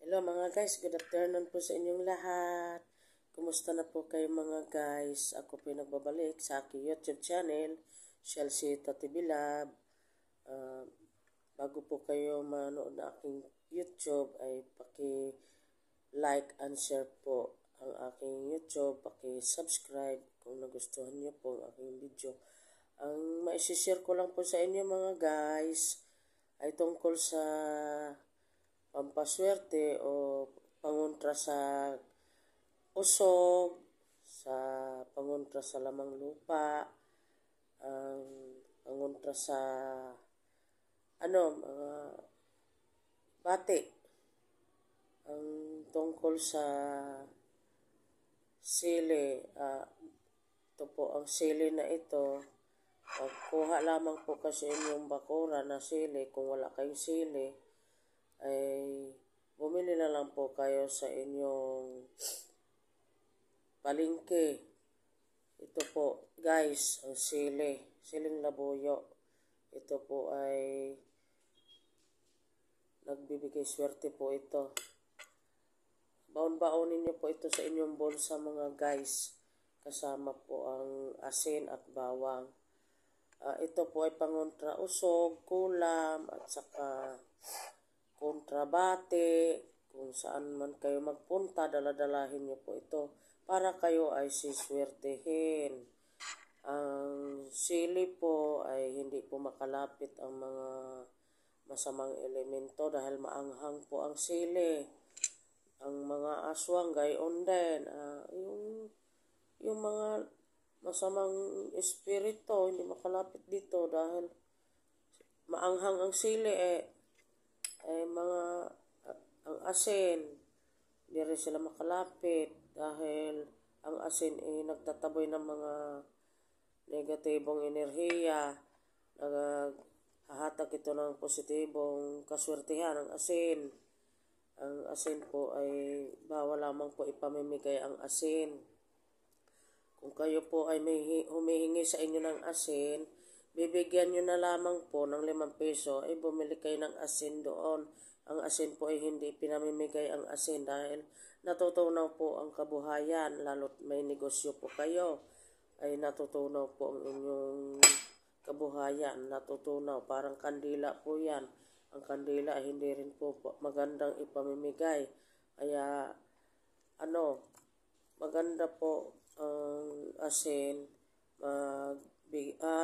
Hello mga guys, good afternoon po sa inyong lahat. Kumusta na po kayo mga guys? Ako po nagbabalik sa aking YouTube channel, Chelsea Tatibilab. Bago po kayo manood na aking YouTube ay paki-like and share po ang aking YouTube, paki-subscribe kung nagustuhan niyo po ang aking video. Ang maisishare ko lang po sa inyo mga guys ay tungkol sa pampaswerte o pangontra sa usog, sa pangontra sa lamang lupa, ang pangontra sa mga bati, ang tungkol sa sili. Ito po ang sili na ito. Kuha lamang po kasi inyong bakura na sili. Kung wala kayong sili, ay bumili na lang po kayo sa inyong palengke. Ito po guys, ang siling labuyo. Ito po ay nagbibigay swerte po ito. Baon-baonin niyo po ito sa inyong bulsa mga guys. Kasama po ang asin at bawang. Ito po ay pangontra usog, kulam at saka kontrabate. Kung saan man kayo magpunta, daladalahin niyo po ito para kayo ay siswertehin. Ang sili po ay hindi po makalapit ang mga masamang elemento dahil maanghang po ang sili. Ang mga aswang gayon din. Yung mga masamang espiritu hindi makalapit dito dahil maanghang ang sili ang asin, hindi rin sila makalapit dahil ang asin nagtataboy ng mga negatibong enerhiya, naghahatag ito ng positibong kaswertihan ang asin. Ang asin po ay bawal lamang po ipamimigay ang asin. Kung kayo po ay may humihingi sa inyo ng asin, bibigyan nyo na lamang po ng 5 piso, ay bumili kayo ng asin doon. Ang asin po ay hindi pinamimigay ang asin dahil natutunaw po ang kabuhayan, lalo't may negosyo po kayo, ay natutunaw po ang inyong kabuhayan, natutunaw, parang kandila po yan. Ang kandila ay hindi rin po magandang ipamimigay. Kaya maganda po ang asin,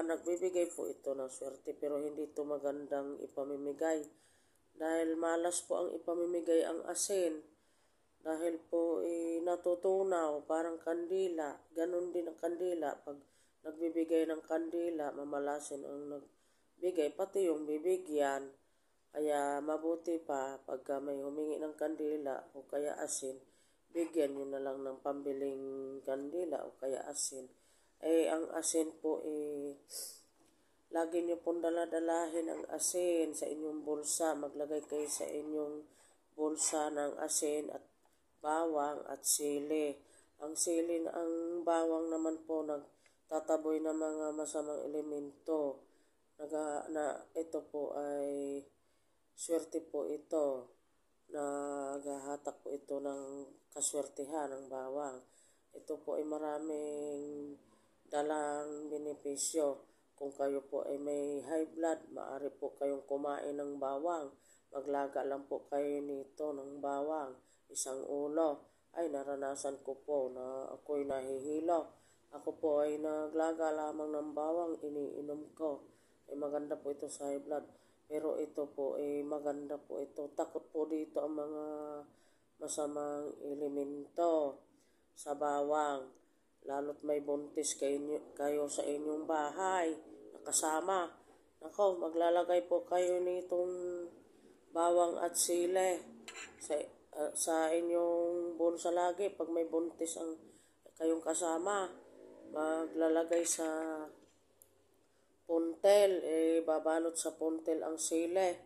nagbibigay po ito ng swerte pero hindi ito magandang ipamimigay dahil malas po ang ipamimigay ang asin dahil po natutunaw parang kandila. Ganon din ang kandila, pag nagbibigay ng kandila mamalasin ang nagbigay pati yung bibigyan. Kaya mabuti pa pagka may humingi ng kandila o kaya asin, bigyan nyo na lang ng pambiling kandila o kaya asin. Ang asin po lagi nyo pong daladalahin ang asin sa inyong bulsa. Maglagay kayo sa inyong bulsa ng asin at bawang at sili. Ang bawang naman po nagtataboy ng mga masamang elemento. Ito po ay swerte po ito. Naghahatak po ito ng kaswertihan ng bawang. Ito po ay maraming dalang benepisyo. Kung kayo po ay may high blood, maaari po kayong kumain ng bawang. Maglaga lang po kayo nito ng bawang. 1 ulo. Ay naranasan ko po na ako'y nahihilo. Ako po ay naglaga lamang ng bawang, iniinom ko. Maganda po ito sa high blood. Pero ito po maganda po ito. Takot po dito ang mga masamang elemento sa bawang. Lalo't may buntis kayo sa inyong bahay nakasama. Nako, maglalagay po kayo nitong bawang at sili sa inyong bulsa lagi. Pag may buntis ang kayong kasama, maglalagay sa puntel, babalot sa puntel ang sili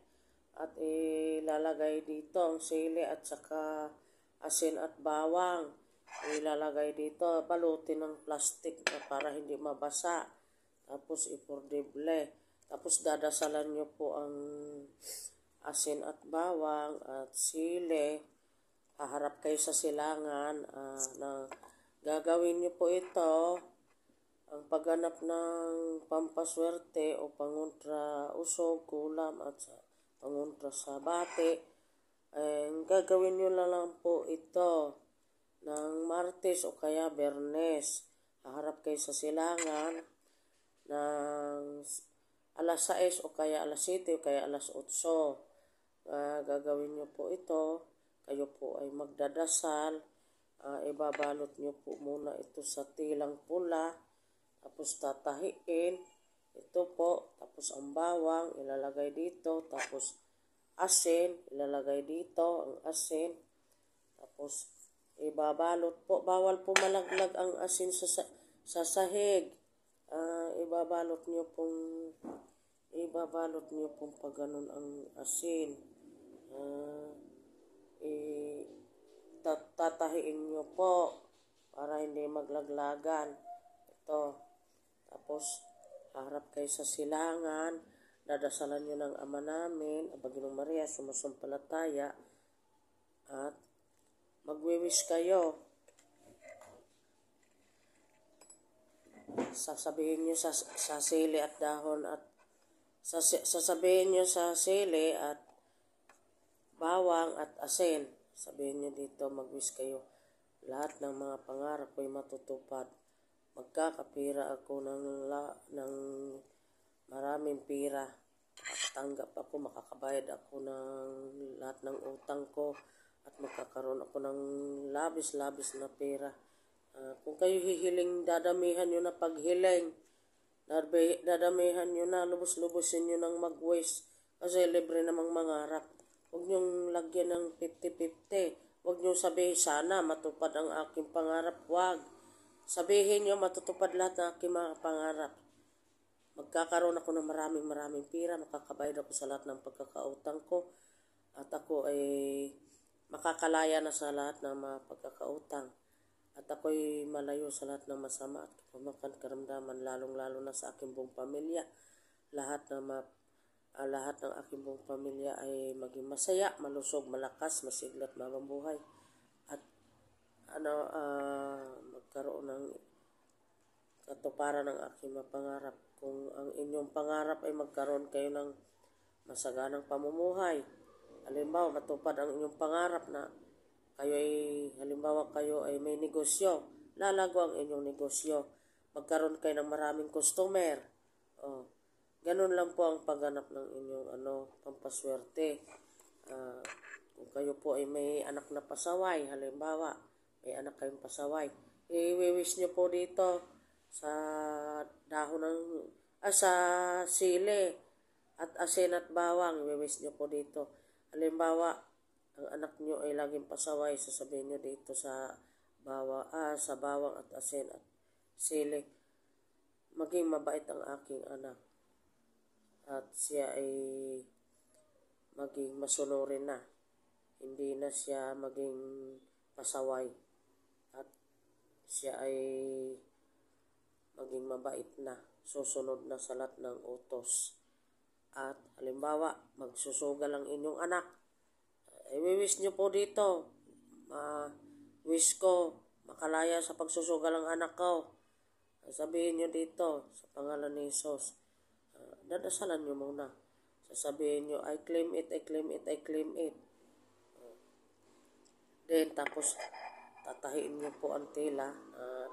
at ilalagay dito ang sili at saka asin at bawang. Ilalagay dito, balutin ng plastic para hindi mabasa. Tapos ipordible. Tapos dadasalan nyo po ang asin at bawang at sili haharap kayo sa silangan na gagawin nyo po ito, ang pagganap ng pampaswerte o pangontra usog, kulam at pangontra sa bate. Gagawin nyo lang po ito ng Martes o kaya Bernes. Haharap kayo sa silangan ng alas 6 o kaya alas 7 o kaya alas 8. Gagawin nyo po ito. Kayo po ay magdadasal, ibabalot nyo po muna ito sa tilang pula, tapos tatahiin, ito po, tapos ang bawang ilalagay dito, tapos asin, ilalagay dito ang asin, tapos ibabalot po, bawal po malaglag ang asin sa sahig, ibabalot nyo pong pag ganun ang asin. Tatahiin nyo po para hindi maglaglagan ito. Tapos harap kayo sa silangan, dadasalan nyo ng Ama namin, Baginong Maria, sumusumpalataya, at magwiwis kayo. Sasabihin nyo sa sili at dahon at sasabihin nyo sa sili at bawang at asin. Sabihin nyo dito, magwis kayo. Lahat ng mga pangarap ko'y matutupad. Magkakapira ako ng maraming pira. Makatanggap ako, makakabayad ako ng lahat ng utang ko. At magkakaroon ako ng labis-labis na pera. Kung kayo hihiling, dadamihan nyo na paghiling. Dadamihan nyo na, lubos-lubosin nyo ng magwis. Kasi libre namang mangarap. Huwag niyong lagyan ng 50-50. Huwag niyong sabihin, sana matupad ang aking pangarap. Huwag. Sabihin niyo, matutupad lahat ng aking mga pangarap. Magkakaroon ako ng maraming pira. Makakabayad ako sa lahat ng pagkakautang ko. At ako ay makakalaya na sa lahat ng mga pagkakautang. At ako ay malayo sa lahat ng masama at kapamakan karamdaman, lalong-lalo na sa aking buong pamilya. Lahat ng aking buong pamilya ay maging masaya, malusog, malakas, masiglat, mabuhay. At magkaroon ng katuparan ng aking mga pangarap. Kung ang inyong pangarap ay magkaroon kayo ng masaganang pamumuhay. Halimbawa, matupad ang inyong pangarap na kayo ay may negosyo. Lalago ang inyong negosyo. Magkaroon kayo ng maraming customer. Ganun lang po ang pagganap ng inyong pampaswerte. Kung kayo po ay may anak na pasaway, halimbawa, may anak kayong pasaway, i-wish nyo po dito sa dahon sa sili at asin at bawang, i-wish nyo po dito. Halimbawa, ang anak nyo ay laging pasaway, sasabihin nyo dito sa bawang at asin at sili, maging mabait ang aking anak. At siya ay maging masunurin na. Hindi na siya maging pasaway. At siya ay maging mabait na. Susunod na sa lahat ng utos. At halimbawa, magsusugal ang inyong anak. I-wish nyo po dito. Wish ko makalaya sa pagsusugal ang anak ko. Sabihin nyo dito sa pangalan ni Jesus. Dadasalan nyo muna. Sasabihin nyo, I claim it, I claim it, I claim it. Then, tapos, tatahiin nyo po ang tela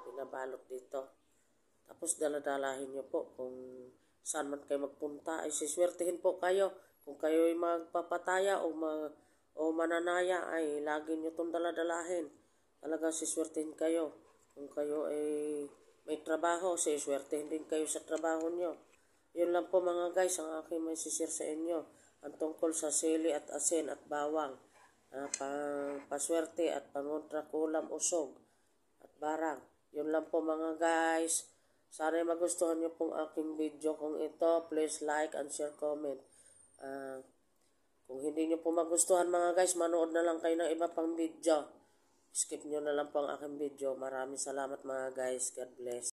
pinabalot dito. Tapos, daladalahin nyo po kung saan man kayo magpunta. Ay, siswertihin po kayo. Kung kayo ay magpapataya o mananaya, ay lagi nyo itong daladalahin. Talagang siswertihin kayo. Kung kayo ay may trabaho, siswertihin din kayo sa trabaho nyo. Yun lang po mga guys, ang aking may sisir sa inyo. Ang tungkol sa sili at asin at bawang. Paswerte at pangontra, kulam, usog at barang. Yun lang po mga guys. Sana magustuhan nyo pong aking video. Kung ito, please like and share, comment. Kung hindi nyo po magustuhan mga guys, manood na lang kayo ng iba pang video. Skip nyo na lang po ang aking video. Maraming salamat mga guys. God bless.